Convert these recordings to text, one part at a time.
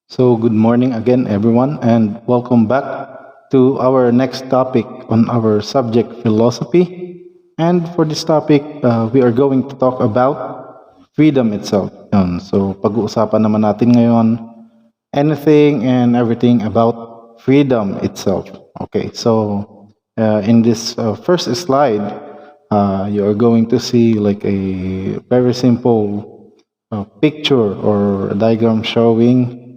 So, good morning again, everyone, and welcome back to our next topic on our subject philosophy. And for this topic, we are going to talk about freedom itself. So, pag-uusapan naman natin ngayon anything and everything about freedom itself. Okay, so in this first slide, you are going to see like a very simple picture or a diagram showing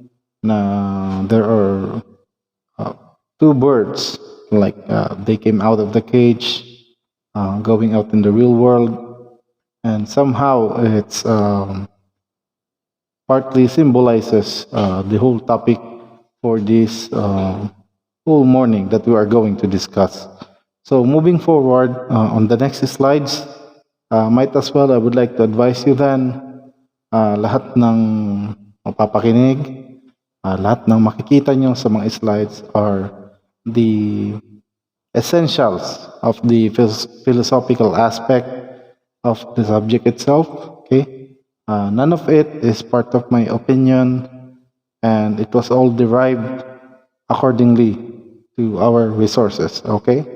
na there are uh, two birds like they came out of the cage going out in the real world, and somehow it's partly symbolizes the whole topic for this whole morning that we are going to discuss. So moving forward on the next slides, might as well I would like to advise you then lahat ng mapapakinig, lahat ng makikita nyo sa mga slides are the essentials of the philosophical aspect of the subject itself. Okay, none of it is part of my opinion, and it was all derived accordingly to our resources. Okay,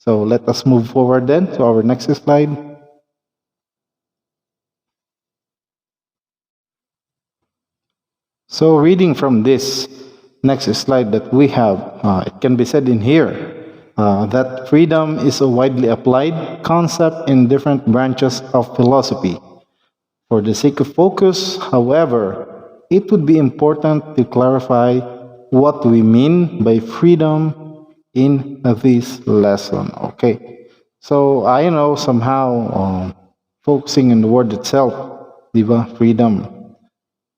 so let us move forward then to our next slide. So, reading from this next slide that we have, it can be said in here that freedom is a widely applied concept in different branches of philosophy. For the sake of focus, however, it would be important to clarify what we mean by freedom in this lesson. Okay, so I know somehow focusing on the word itself, diba, freedom.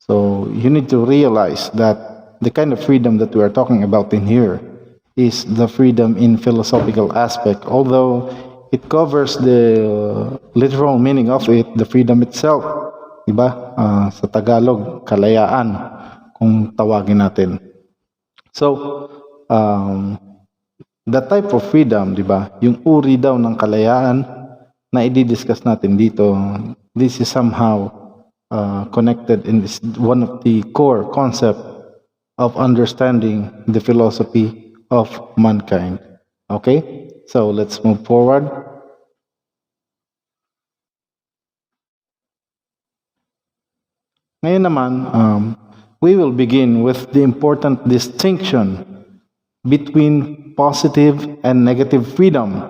So you need to realize that the kind of freedom that we are talking about in here is the freedom in philosophical aspect, although it covers the literal meaning of it, the freedom itself, diba? Sa Tagalog, kalayaan, kung tawagin natin. So, that type of freedom, diba? Yung uri daw ng kalayaan na i-discuss natin dito, this is somehow connected in this one of the core concept of understanding the philosophy of mankind. Okay, so let's move forward. Ngayon naman, we will begin with the important distinction between positive and negative freedom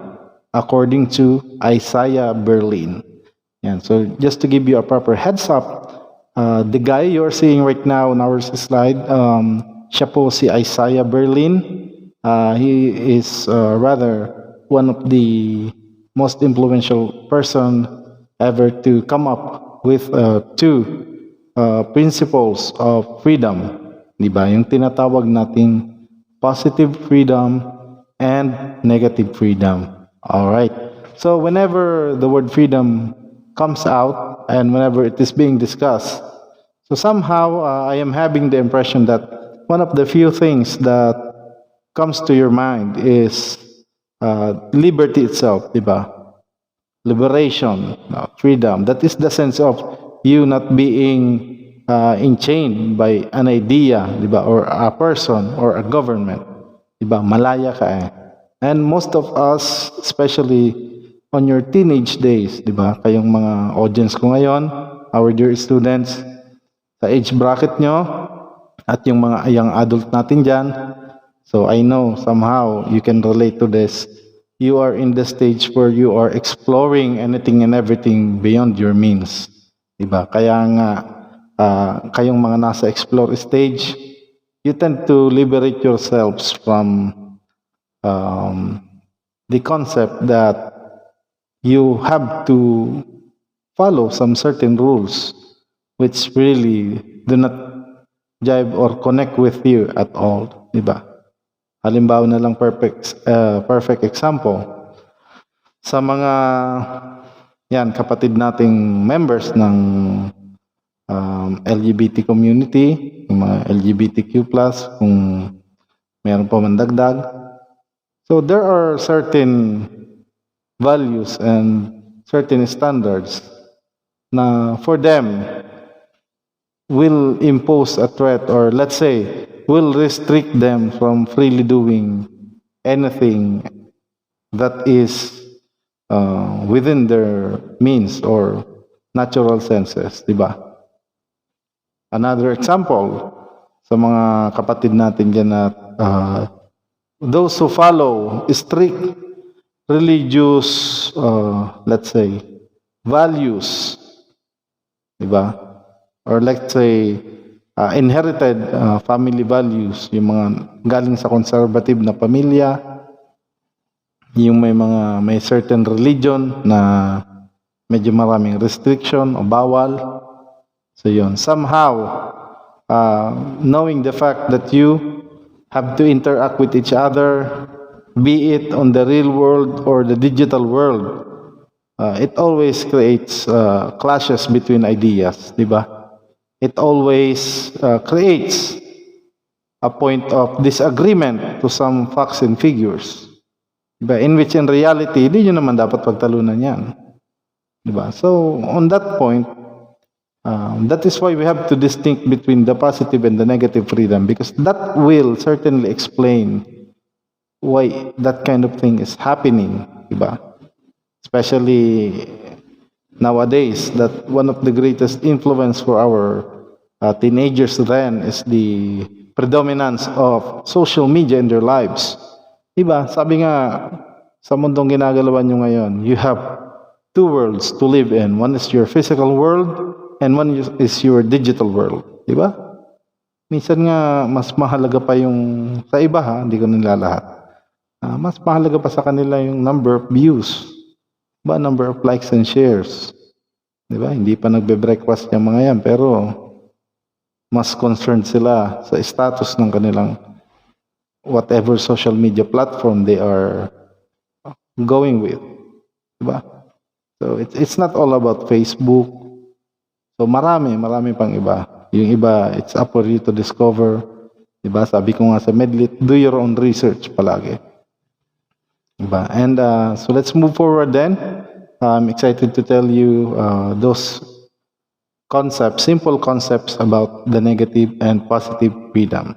according to Isaiah Berlin. Yan. So just to give you a proper heads up, the guy you're seeing right now on our slide, siya po si Isaiah Berlin. He is rather one of the most influential person ever to come up with two principles of freedom. Diba? Yung tinatawag nating positive freedom and negative freedom. All right. So whenever the word freedom comes out and whenever it is being discussed, so somehow I am having the impression that one of the few things that comes to your mind is liberty itself, diba? Liberation, freedom. That is the sense of you not being enchained by an idea, diba? Or a person or a government, diba? Malaya ka eh. And most of us, especially on your teenage days, di ba? Kayong mga audience ko ngayon, our dear students, sa age bracket nyo, at yung mga young adult natin dyan, so I know somehow you can relate to this. You are in the stage where you are exploring anything and everything beyond your means. Di ba? Kaya nga, kayong mga nasa explore stage, you tend to liberate yourselves from the concept that you have to follow some certain rules which really do not jive or connect with you at all, di ba? Halimbawa na lang perfect example sa mga yan kapatid nating members ng LGBT community, yung mga LGBTQ+, kung meron pa man dagdag. So there are certain values and certain standards na for them will impose a threat, or let's say will restrict them from freely doing anything that is within their means or natural senses, di ba? Another example sa mga kapatid natin dyan na those who follow strict religious, let's say, values, di ba? Or let's say, inherited family values, yung mga galing sa conservative na pamilya, yung may certain religion na medyo maraming restriction o bawal. So yun, somehow, knowing the fact that you have to interact with each other, be it on the real world or the digital world, it always creates clashes between ideas, di ba? It always creates a point of disagreement to some facts and figures, diba? In which in reality, hindi nyo naman dapat pagtalunan yan, diba? So on that point, that is why we have to distinct between the positive and the negative freedom, because that will certainly explain why that kind of thing is happening, diba? Especially nowadays, that one of the greatest influence for our teenagers then is the predominance of social media in their lives. Diba? Sabi nga, sa mundong ginagalawan nyo ngayon, you have two worlds to live in. One is your physical world, and one is your digital world. Diba? Minsan nga, mas mahalaga pa yung, sa iba ha, hindi ko nilalahat, mas mahalaga pa sa kanila yung number of views, ba, number of likes and shares. Diba? Hindi pa nagbe-breakfast yung mga yan, pero mas concerned sila sa status ng kanilang whatever social media platform they are going with. Diba? So it's not all about Facebook. So marami pang iba. Yung iba, it's up for you to discover. Diba? Sabi ko nga sa Medlit, do your own research palagi. Diba? And so let's move forward then. I'm excited to tell you those concepts, simple concepts about the negative and positive freedom.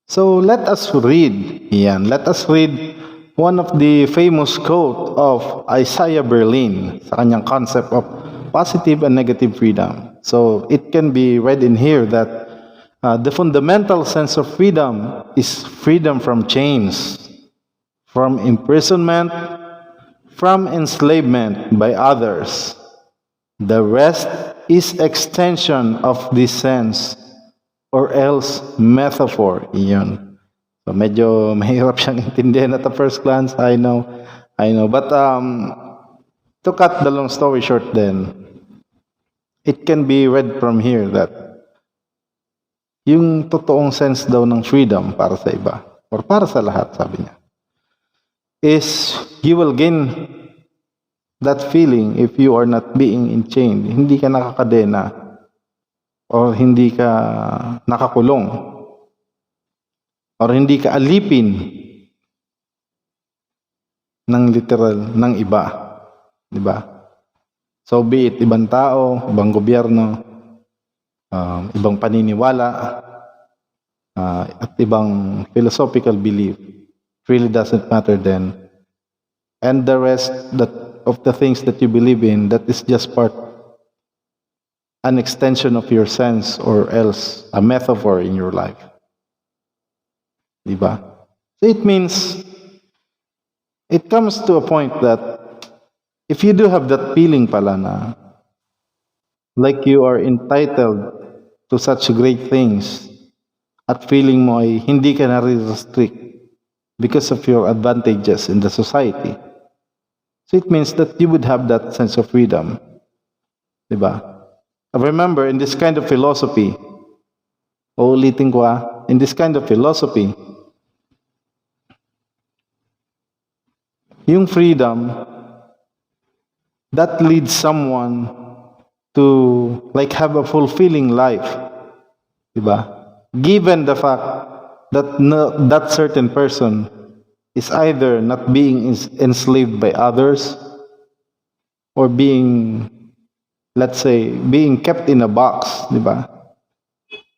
So let us read, let us read one of the famous quote of Isaiah Berlin sa kanyang concept of positive and negative freedom. So it can be read in here that the fundamental sense of freedom is freedom from chains, from imprisonment, from enslavement by others. The rest is extension of this sense, or else metaphor. Iyon. So medyo mahirap siyang intindihan at the first glance, I know. But to cut the long story short then, it can be read from here that yung totoong sense daw ng freedom para sa iba, or para sa lahat, sabi niya, is you will gain that feeling if you are not being enchained. Hindi ka nakakadena or hindi ka nakakulong or hindi ka alipin ng literal ng iba. Diba? So be it ibang tao, ibang gobyerno, ibang paniniwala, at ibang philosophical belief. Really doesn't matter then. And the rest of the things that you believe in, that is just an extension of your sense, or else a metaphor in your life. Diba? So it means, it comes to a point that if you do have that feeling pala na like you are entitled to such great things, at feeling mo ay hindi ka na-restrict because of your advantages in the society. So it means that you would have that sense of freedom. Diba? Remember, in this kind of philosophy, uulitin ko in this kind of philosophy, yung freedom, that leads someone to like have a fulfilling life. Diba? Given the fact that that certain person is either not being enslaved by others, or being, let's say, being kept in a box, di ba?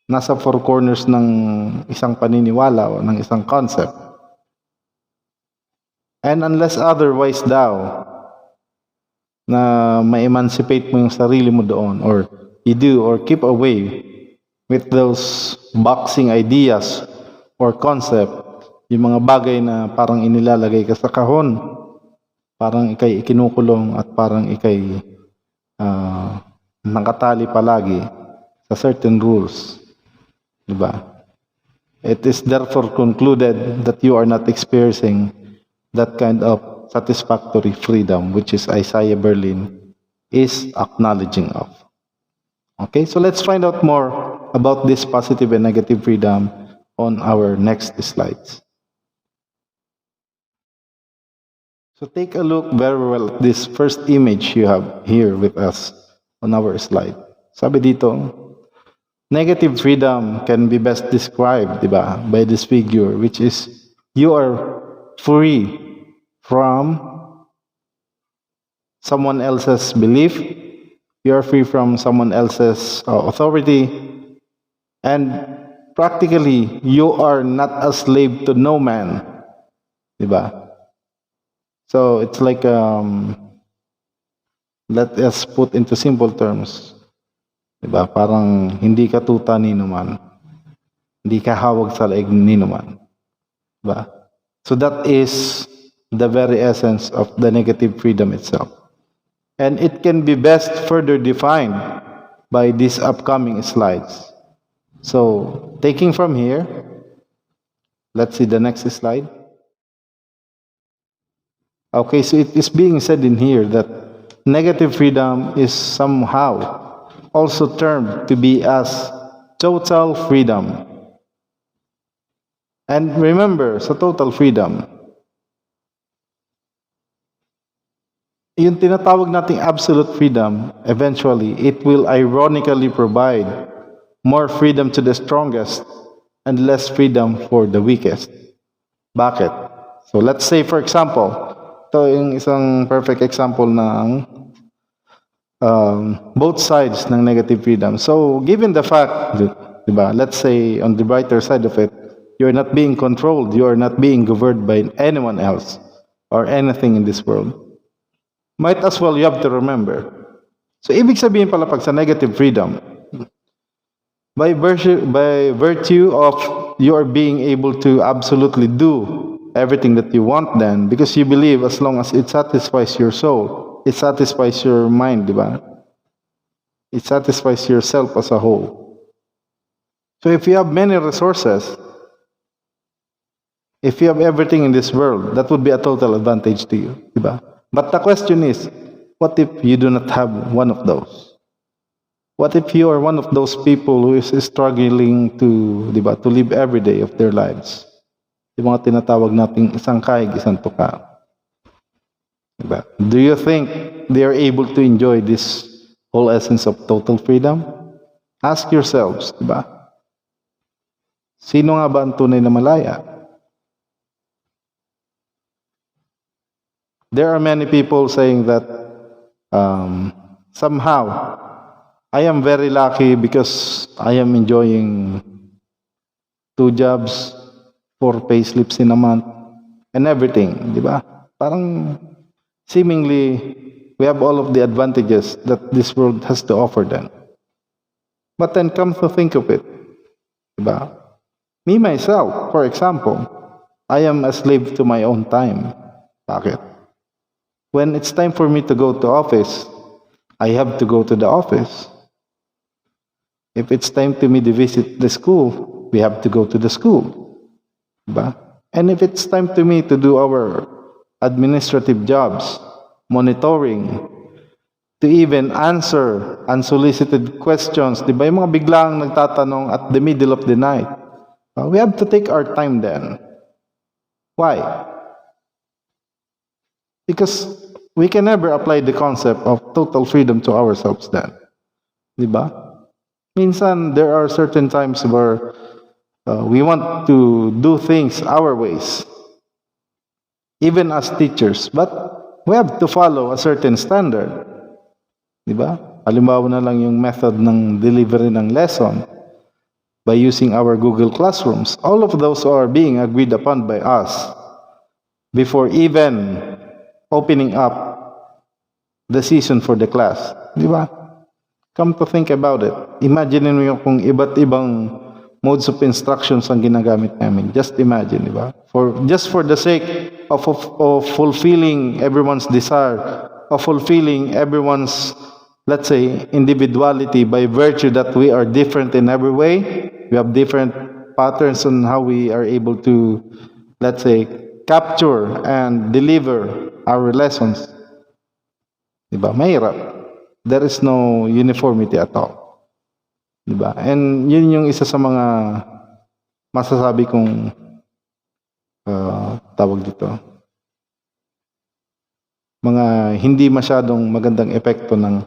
Nasa four corners ng isang paniniwala o ng isang concept. And unless otherwise daw, na ma-emancipate mo yung sarili mo doon, or you do, or keep away with those boxing ideas or concept, yung mga bagay na parang inilalagay ka sa kahon, parang ikay ikinukulong at parang ikay nakatali palagi sa certain rules. Diba? It is therefore concluded that you are not experiencing that kind of satisfactory freedom, which is Isaiah Berlin is acknowledging of. Okay, so let's find out more about this positive and negative freedom on our next slides. So take a look very well at this first image you have here with us on our slide. Sabi dito, negative freedom can be best described, diba, by this figure, which is you are free from someone else's belief, you are free from someone else's authority, and practically you are not a slave to no man, diba? So it's like let us put into simple terms, diba? Parang hindi ka tuta ni naman, hindi ka hawag sa leeg ni naman, diba? So that is the very essence of the negative freedom itself. And it can be best further defined by these upcoming slides. So, taking from here, let's see the next slide. Okay, so it is being said in here that negative freedom is somehow also termed to be as total freedom. And remember, sa total freedom, yung tinatawag nating absolute freedom, eventually, it will ironically provide more freedom to the strongest and less freedom for the weakest. Bakit? So let's say, for example, ito yung isang perfect example ng both sides ng negative freedom. So given the fact, diba, let's say on the brighter side of it, you're not being controlled, you are not being governed by anyone else or anything in this world. Might as well you have to remember. So ibig sabihin pala pag sa negative freedom, by virtue of you are being able to absolutely do everything that you want then, because you believe as long as it satisfies your soul, it satisfies your mind, diba? It satisfies yourself as a whole. So if you have many resources, if you have everything in this world, that would be a total advantage to you, diba? But the question is, what if you do not have one of those? What if you are one of those people who is struggling to, diba, to live every day of their lives? Yung mga tinatawag nating isang kahig, isang tuka. Diba? Do you think they are able to enjoy this whole essence of total freedom? Ask yourselves, diba? Sino nga ba ang tunay na malaya? There are many people saying that somehow I am very lucky because I am enjoying 2 jobs, 4 payslips in a month, and everything, di ba? Parang seemingly we have all of the advantages that this world has to offer them. But then come to think of it, di ba? Me myself, for example, I am a slave to my own time. Bakit? When it's time for me to go to office, I have to go to the office. If it's time to me to visit the school, we have to go to the school. Diba? And if it's time to me to do our administrative jobs, monitoring, to even answer unsolicited questions, diba? Yung mga biglang nagtatanong at the middle of the night, we have to take our time then. Why? Because we can never apply the concept of total freedom to ourselves then. Diba? Minsan, there are certain times where we want to do things our ways, even as teachers, but we have to follow a certain standard. Di ba? Halimbawa na lang yung method ng delivery ng lesson by using our Google Classrooms. All of those are being agreed upon by us before even opening up the season for the class. Di ba? Come to think about it. Imagine mo kung iba't ibang modes of instructions ang ginagamit namin. Just imagine, di ba? Just for the sake of fulfilling everyone's desire, of fulfilling everyone's, let's say, individuality by virtue that we are different in every way. We have different patterns on how we are able to, let's say, capture and deliver our lessons. Diba? Mahirap. There is no uniformity at all. Diba? And yun yung isa sa mga masasabi kong tawag dito. Mga hindi masyadong magandang epekto ng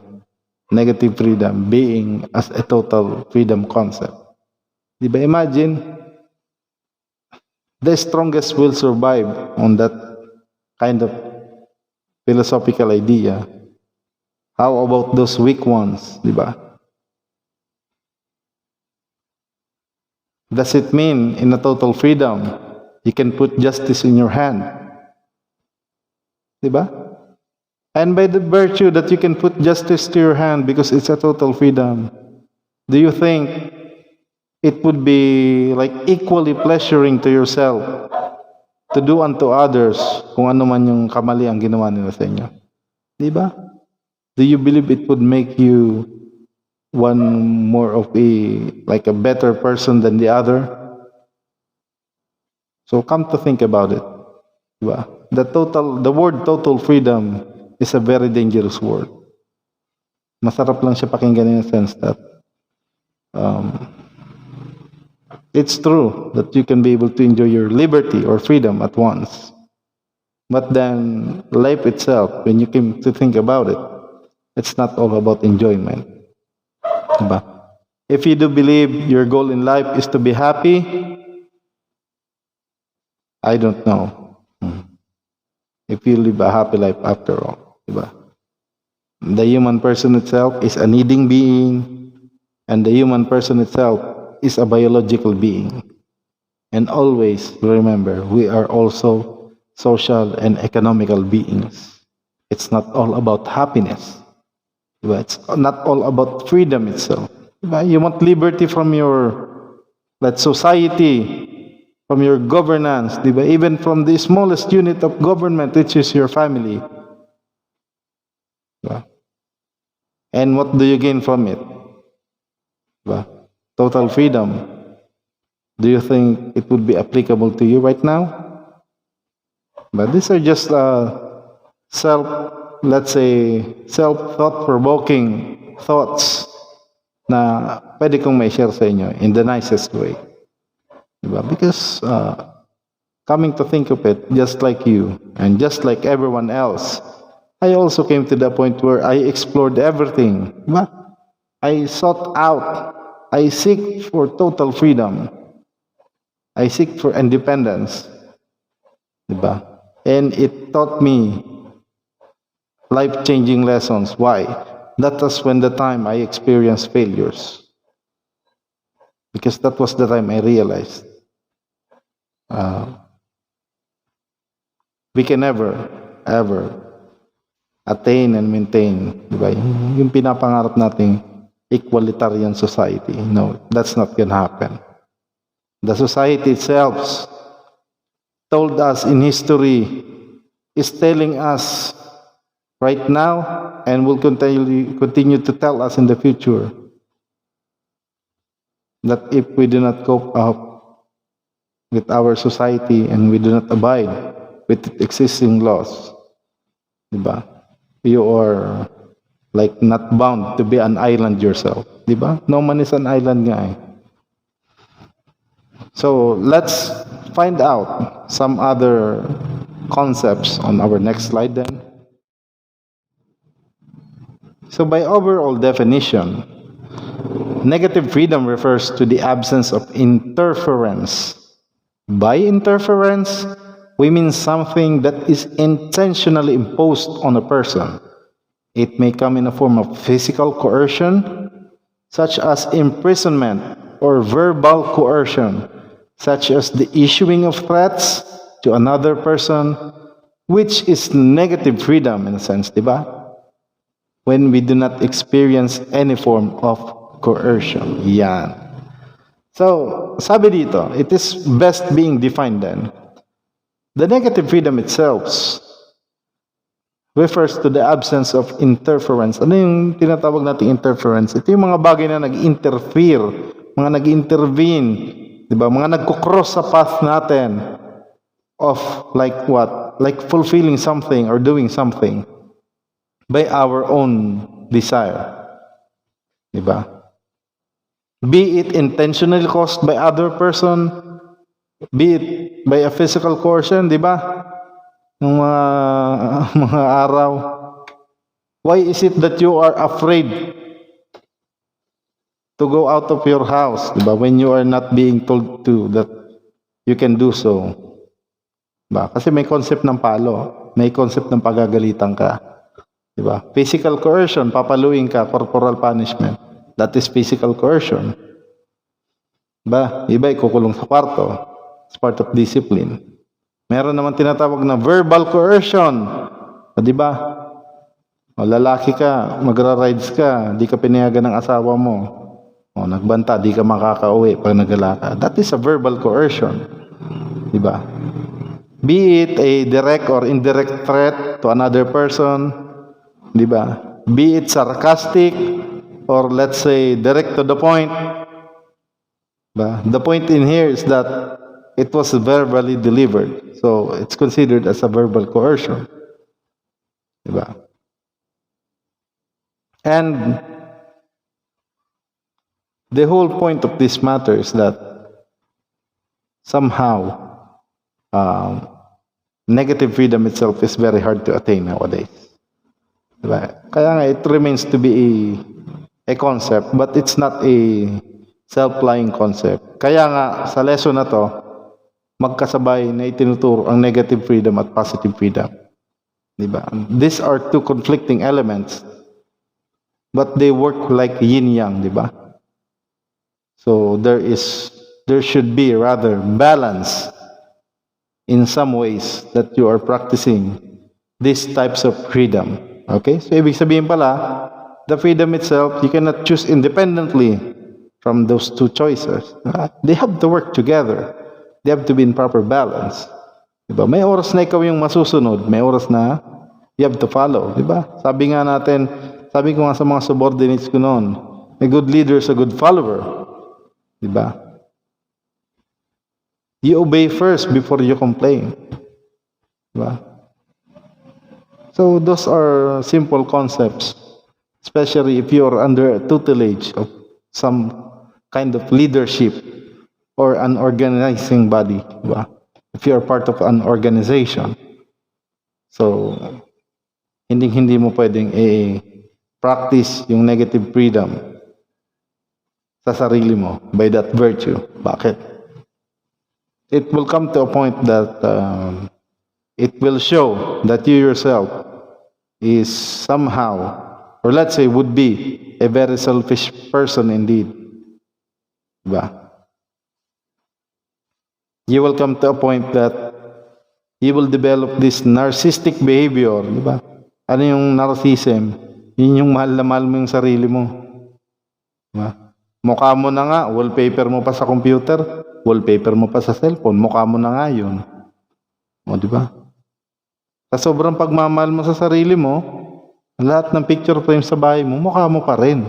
negative freedom being as a total freedom concept. Diba? Imagine, the strongest will survive on that kind of philosophical idea. How about those weak ones, di ba? Does it mean in a total freedom, you can put justice in your hand? Di ba? And by the virtue that you can put justice to your hand because it's a total freedom, do you think it would be like equally pleasuring to yourself to do unto others kung ano man yung kamali ang ginawa nila sa inyo? Di ba? Do you believe it would make you one more of a better person than the other? So come to think about it. Diba? The word total freedom is a very dangerous word. Masarap lang siya pakinggan in a sense that it's true that you can be able to enjoy your liberty or freedom at once. But then life itself, when you came to think about it, it's not all about enjoyment. Diba? If you do believe your goal in life is to be happy, I don't know if you live a happy life after all. Diba? The human person itself is a needing being, and the human person itself is a biological being. And always remember, we are also social and economical beings. It's not all about happiness. Diba? It's not all about freedom itself. Diba? You want liberty from your society, from your governance, diba? Even from the smallest unit of government, which is your family. Diba? And what do you gain from it? Diba? Total freedom. Do you think it would be applicable to you right now? But these are just self-thought-provoking thoughts na pwede kong may share sa inyo in the nicest way. Diba? Because coming to think of it, just like you and just like everyone else, I also came to the point where I explored everything. Diba? I sought out, I seek for total freedom. I seek for independence. Diba? And it taught me life-changing lessons. Why? That was when the time I experienced failures. Because that was the time I realized we can never, ever attain and maintain, diba? Yung pinapangarap nating equalitarian society. No, that's not gonna happen. The society itself told us in history, is telling us right now, and will continue to tell us in the future, that if we do not cope up with our society and we do not abide with existing laws, diba? You are like not bound to be an island yourself, diba? No man is an island nga eh. So let's find out some other concepts on our next slide then. So by overall definition, negative freedom refers to the absence of interference. By interference, we mean something that is intentionally imposed on a person It may come in a form of physical coercion, such as imprisonment, or verbal coercion, such as the issuing of threats to another person, which is negative freedom in a sense, di ba? When we do not experience any form of coercion. Yan. So, sabi dito, it is best being defined then. The negative freedom itself refers to the absence of interference. Ano yung tinatawag nating interference? Ito yung mga bagay na nag-interfere, mga nag-intervene, di ba? Mga nagko-cross sa path natin of like what? Like fulfilling something or doing something by our own desire. Di ba? Be it intentionally caused by other person, be it by a physical coercion, di ba? Nung mga araw. Why is it that you are afraid to go out of your house, diba? When you are not being told to that you can do so. Diba? Kasi may concept ng palo, may concept ng pagagalitan ka. Diba? Physical coercion, papaluin ka, corporal punishment. That is physical coercion. Diba? Iba ikukulong sa kwarto. It's part of discipline. Meron naman tinatawag na verbal coercion. Di ba? O, lalaki ka, magra-rides ka, di ka pinayagan ng asawa mo. O, nagbanta, di ka makakauwi pag naglalakad. That is a verbal coercion. Di ba? Be it a direct or indirect threat to another person. Di ba? Be it sarcastic or let's say direct to the point. Diba? The point in here is that it was verbally delivered. So, it's considered as a verbal coercion. Diba? And the whole point of this matter is that somehow negative freedom itself is very hard to attain nowadays. Diba? Kaya nga, it remains to be a concept, but it's not a self-lying concept. Kaya nga, sa lesson na to, magkasabay na itinuturo ang negative freedom at positive freedom. Diba? These are two conflicting elements, but they work like yin-yang, diba? So there should be rather balance in some ways that you are practicing these types of freedom. Okay? So ibig sabihin pala, the freedom itself, you cannot choose independently from those two choices. They have to work together. They have to be in proper balance. Diba? May oras na ikaw yung masusunod, may oras na you have to follow. Diba? Sabi nga natin, sabi ko nga sa mga subordinates ko noon, a good leader is a good follower. Diba? You obey first before you complain. Diba? So those are simple concepts, especially if you are under tutelage of some kind of leadership or an organizing body, diba? If you are part of an organization. So, hindi mo pwedeng practice yung negative freedom sa sarili mo by that virtue. Bakit? It will come to a point that it will show that you yourself is somehow, or let's say would be, a very selfish person indeed. Diba? You will come to a point that you will develop this narcissistic behavior, di ba? Ano yung narcissism? Yun yung mahal na mahal mo yung sarili mo. Di ba? Mukha mo na nga, wallpaper mo pa sa computer, wallpaper mo pa sa cellphone, mukha mo na nga yun. O, di ba? Sa sobrang pagmamahal mo sa sarili mo, lahat ng picture frame sa bahay mo, mukha mo pa rin.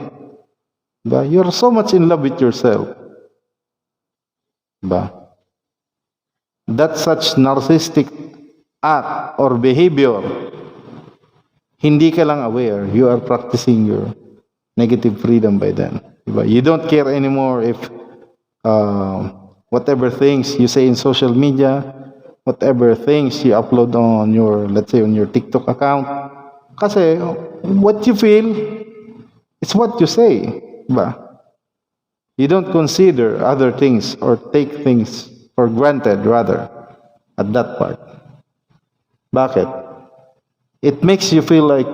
Di ba? You're so much in love with yourself. Di ba? That such narcissistic act or behavior, hindi ka lang aware, you are practicing your negative freedom by then. Diba? You don't care anymore if whatever things you say in social media, whatever things you upload on your, let's say, on your TikTok account. Kasi what you feel is what you say. Diba? You don't consider other things or take things for granted rather at that part. Bakit? It makes you feel like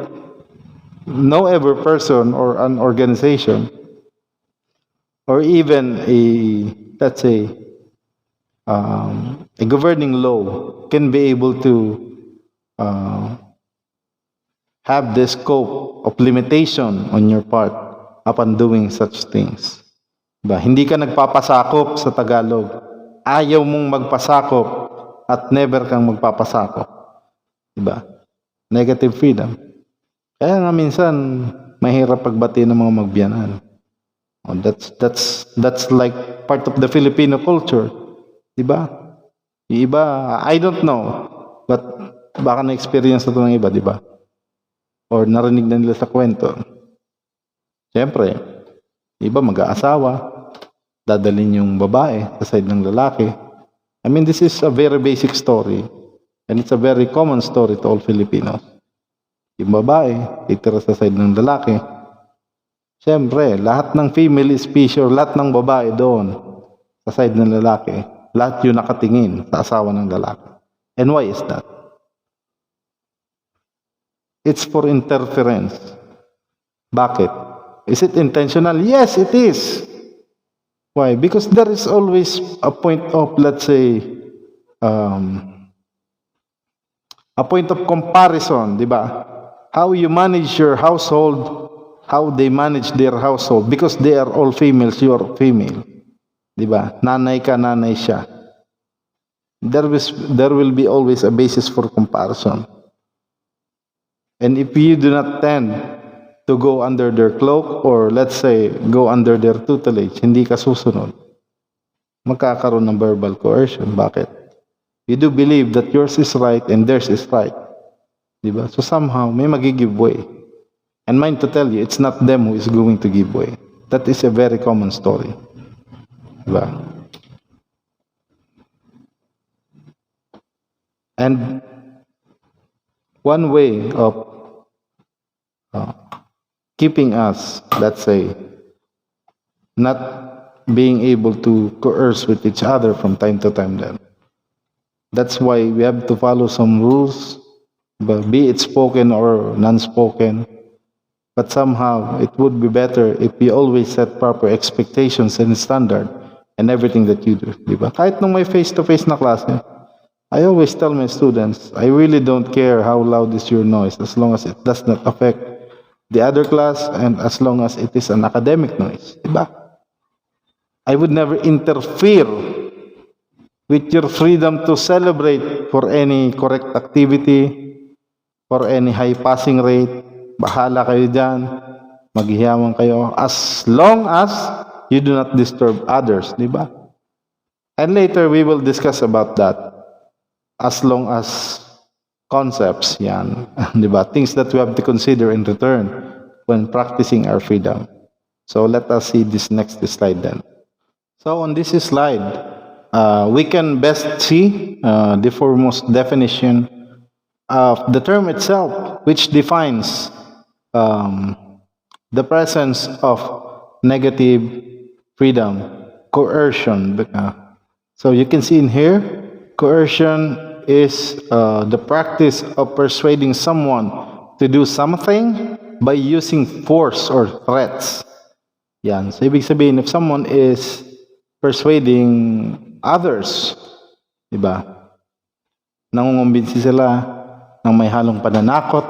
no ever person or an organization or even let's say, a governing law can be able to uh, have the scope of limitation on your part upon doing such things. Diba? Hindi ka nagpapasakop sa Tagalog. Ayaw mong magpasakop at never kang magpapasakop. Diba? Negative freedom. Kaya nga minsan mahirap pagbati ng mga magbiyanan. Oh, that's like part of the Filipino culture. Diba? Yung iba, I don't know, but baka na-experience na ito ng iba, diba? Or narinig na nila sa kwento. Siyempre, iba mag-aasawa, dadalhin yung babae sa side ng lalaki. I mean, this is a very basic story. And it's a very common story to all Filipinos. Yung babae, titira sa side ng lalaki. Siyempre, lahat ng female is or lahat ng babae doon sa side ng lalaki. Lahat yun nakatingin sa asawa ng lalaki. And why is that? It's for interference. Bakit? Is it intentional? Yes, it is. Why? Because there is always a point of, let's say, a point of comparison, di ba? How you manage your household, how they manage their household. Because they are all females, you are female. Di ba? Nanay ka, nanay siya. There will be always a basis for comparison. And if you do not tend to go under their cloak or let's say go under their tutelage, hindi ka susunod, magkakaroon ng verbal coercion. Bakit? You do believe that yours is right and theirs is right. Diba? So somehow, may magigive way. And mind to tell you, it's not them who is going to give way. That is a very common story. Diba? And one way of keeping us, let's say, not being able to coerce with each other from time to time then. That's why we have to follow some rules, be it spoken or non-spoken. But somehow, it would be better if we always set proper expectations and standard in everything that you do. Diba? Kahit nung may face-to-face na klase, I always tell my students, I really don't care how loud is your noise as long as it does not affect the other class and as long as it is an academic noise. Diba? I would never interfere with your freedom to celebrate for any correct activity, for any high passing rate. Bahala kayo dyan. Maghihiyawan kayo. As long as you do not disturb others. Diba? And later we will discuss about that. As long as concepts, yan. Diba? Things that we have to consider in return when practicing our freedom. So let us see this next slide then. So on this slide, we can best see the foremost definition of the term itself, which defines the presence of negative freedom, coercion. So you can see in here, coercion is the practice of persuading someone to do something by using force or threats. Yan. So ibig sabihin, if someone is persuading others, diba? Nangungumbinsi sila ng may halong pananakot,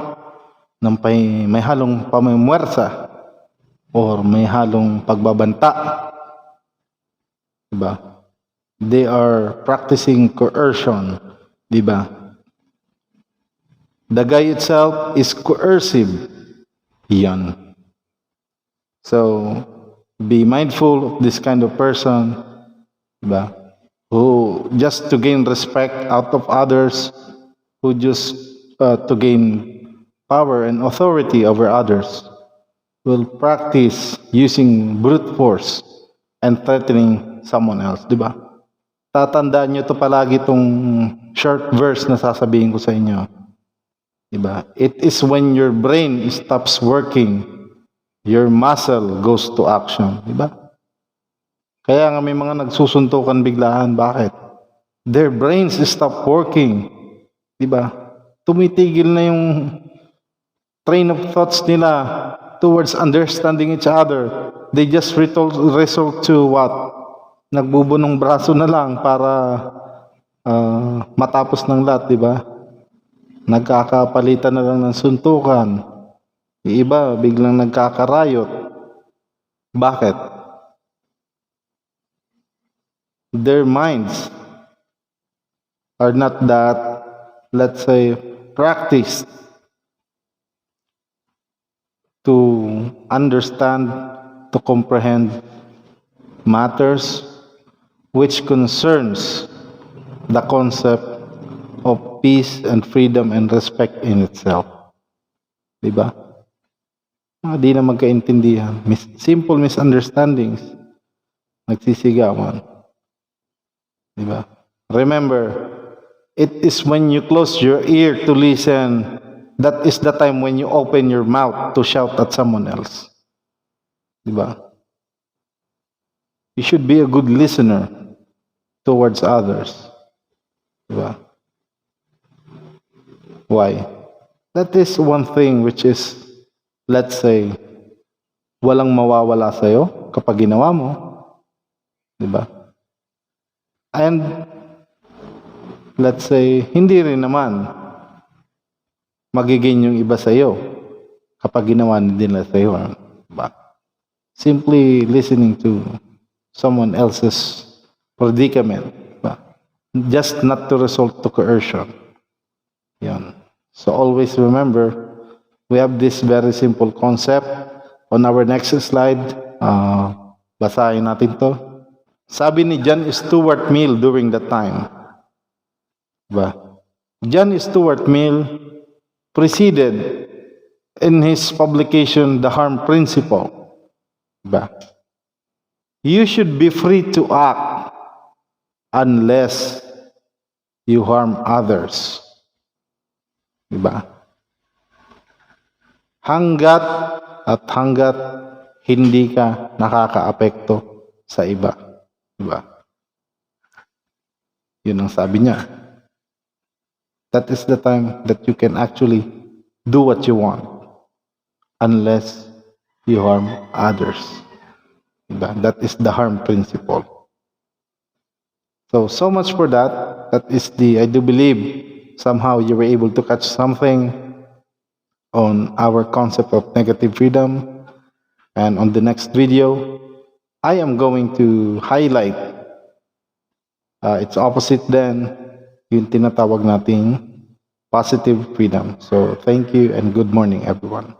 ng may halong pamimwersa, or may halong pagbabanta. Diba? They are practicing coercion. Diba? The guy itself is coercive. Yan. So, be mindful of this kind of person, diba? Who just to gain respect out of others, who just to gain power and authority over others, will practice using brute force and threatening someone else, diba? Tatandaan nyo to palagi itong short verse na sasabihin ko sa inyo. Diba? It is when your brain stops working, your muscle goes to action. Diba? Kaya nga may mga nagsusuntukan biglaan. Bakit? Their brains stop working. Diba? Tumitigil na yung train of thoughts nila towards understanding each other. They just resort to what? Nagbubunong braso na lang para matapos ng lahat, di ba? Nagkakapalitan na lang ng suntukan. Yung iba, biglang nagkakarayot. Bakit? Their minds are not that, let's say, practiced to understand, to comprehend matters which concerns the concept of peace and freedom and respect in itself. Diba? Di na magkaintindihan. Simple misunderstandings. Nagsisigawan. Diba? Remember, it is when you close your ear to listen, that is the time when you open your mouth to shout at someone else. Diba? You should be a good listener towards others. Diba? Why? That is one thing which is, let's say, walang mawawala sa'yo kapag ginawa mo. Diba? And, let's say, hindi rin naman magiging yung iba sa'yo kapag ginawa nila sa'yo. Diba? Simply listening to someone else's predicament. Diba? Just not to resort to coercion. Yan. So always remember, we have this very simple concept. On our next slide, basahin natin to. Sabi ni John Stuart Mill during that time, diba? John Stuart Mill preceded in his publication The Harm Principle. Diba? You should be free to act unless you harm others. Diba? Hanggat hindi ka nakakaapekto sa iba. Diba? Yun ang sabi niya. That is the time that you can actually do what you want unless you harm others. Diba? That is the harm principle. So much for that. That is I do believe somehow you were able to catch something on our concept of negative freedom. And on the next video, I am going to highlight its opposite then, yung tinatawag nating positive freedom. So thank you and good morning everyone.